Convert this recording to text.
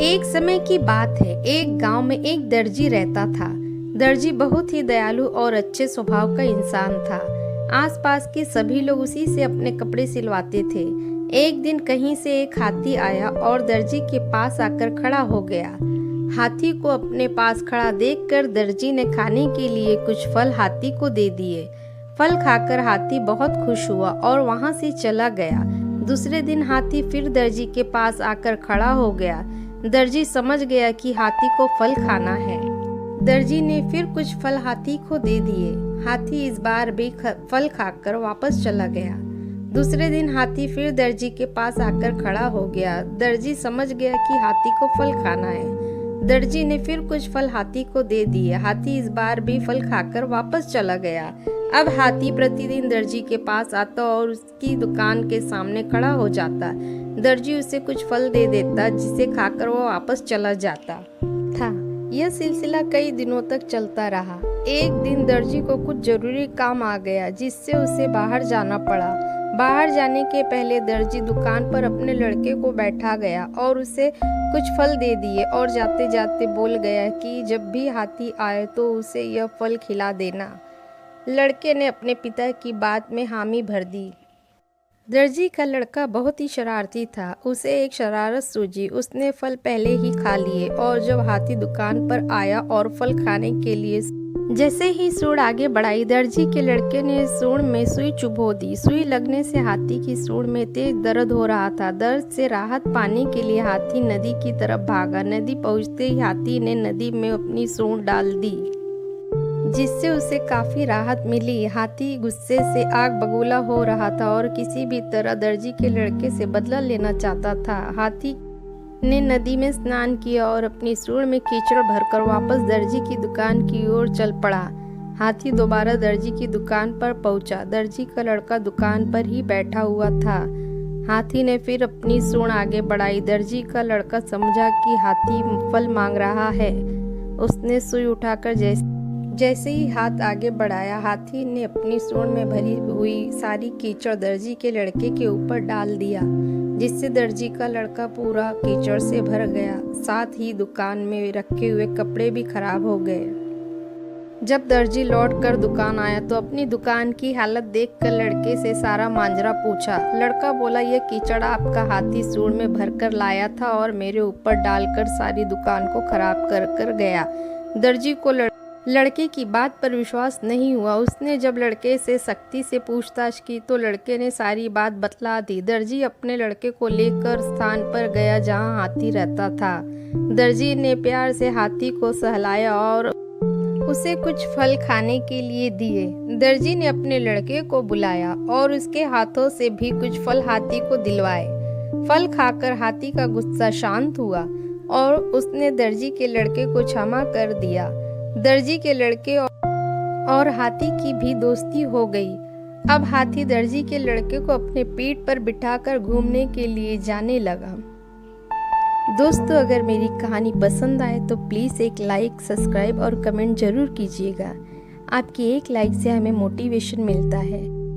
एक समय की बात है। एक गांव में एक दर्जी रहता था। दर्जी बहुत ही दयालु और अच्छे स्वभाव का इंसान था। आसपास के सभी लोग उसी से अपने कपड़े सिलवाते थे। एक दिन कहीं से एक हाथी आया और दर्जी के पास आकर खड़ा हो गया। हाथी को अपने पास खड़ा देखकर दर्जी ने खाने के लिए कुछ फल हाथी को दे दिए। फल खाकर हाथी बहुत खुश हुआ और वहां से चला गया। दूसरे दिन हाथी फिर दर्जी के पास आकर खड़ा हो गया। दर्जी समझ गया कि हाथी को फल खाना है। दर्जी ने फिर कुछ फल हाथी को दे दिए। हाथी इस बार भी फल खाकर वापस चला गया। दूसरे दिन हाथी फिर दर्जी के पास आकर खड़ा हो गया। दर्जी समझ गया कि हाथी को फल खाना है। दर्जी ने फिर कुछ फल हाथी को दे दिए। हाथी इस बार भी फल खाकर वापस चला गया। अब हाथी प्रतिदिन दर्जी के पास आता और उसकी दुकान के सामने खड़ा हो जाता। दर्जी उसे कुछ फल दे देता जिसे खाकर वो वापस चला जाता था। यह सिलसिला कई दिनों तक चलता रहा। एक दिन दर्जी को कुछ जरूरी काम आ गया जिससे उसे बाहर जाना पड़ा। बाहर जाने के पहले दर्जी दुकान पर अपने लड़के को बैठा गया और उसे कुछ फल दे दिए और जाते जाते बोल गया कि जब भी हाथी आए तो उसे यह फल खिला देना। लड़के ने अपने पिता की बात में हामी भर दी। दर्जी का लड़का बहुत ही शरारती था। उसे एक शरारत सूझी। उसने फल पहले ही खा लिए और जब हाथी दुकान पर आया और फल खाने के लिए जैसे ही सूंड आगे बढ़ाई, दर्जी के लड़के ने सूंड में सुई चुभो दी। सुई लगने से हाथी की सूंड में तेज दर्द हो रहा था। दर्द से राहत पाने के लिए हाथी नदी की तरफ भागा। नदी पहुंचते ही हाथी ने नदी में अपनी सूंड डाल दी जिससे उसे काफी राहत मिली। हाथी गुस्से से आग बबूला हो रहा था और किसी भी तरह दर्जी के लड़के से बदला लेना चाहता था। हाथी ने नदी में स्नान किया और अपनी सूंड में कीचड़ भरकर वापस दर्जी की दुकान की ओर चल पड़ा। हाथी दोबारा दर्जी की दुकान पर पहुंचा। दर्जी का लड़का दुकान पर ही बैठा हुआ था। हाथी ने फिर अपनी सूंड आगे बढ़ाई। दर्जी का लड़का समझा कि हाथी फल मांग रहा है। उसने सुई उठाकर जैसे ही हाथ आगे बढ़ाया, हाथी ने अपनी सूंड में भरी हुई सारी कीचड़ दर्जी के लड़के के ऊपर डाल दिया जिससे दर्जी का लड़का पूरा कीचड़ से भर गया। साथ ही दुकान में रखे हुए कपड़े भी खराब हो गए। जब दर्जी लौट कर दुकान आया तो अपनी दुकान की हालत देखकर लड़के से सारा मांजरा पूछा। लड़का बोला, यह कीचड़ आपका हाथी सूंड में भरकर लाया था और मेरे ऊपर डालकर सारी दुकान को खराब कर गया। दर्जी को लड़के की बात पर विश्वास नहीं हुआ। उसने जब लड़के से सख्ती से पूछताछ की तो लड़के ने सारी बात बतला दी। दर्जी अपने लड़के को लेकर स्थान पर गया जहां हाथी रहता था। दर्जी ने प्यार से हाथी को सहलाया और उसे कुछ फल खाने के लिए दिए। दर्जी ने अपने लड़के को बुलाया और उसके हाथों से भी कुछ फल हाथी को दिलवाए। फल खाकर हाथी का गुस्सा शांत हुआ और उसने दर्जी के लड़के को क्षमा कर दिया। दर्जी के लड़के और हाथी की भी दोस्ती हो गई। अब हाथी दर्जी के लड़के को अपने पीठ पर बिठाकर घूमने के लिए जाने लगा। दोस्तों, अगर मेरी कहानी पसंद आए तो प्लीज़ एक लाइक, सब्सक्राइब और कमेंट जरूर कीजिएगा। आपकी एक लाइक से हमें मोटिवेशन मिलता है।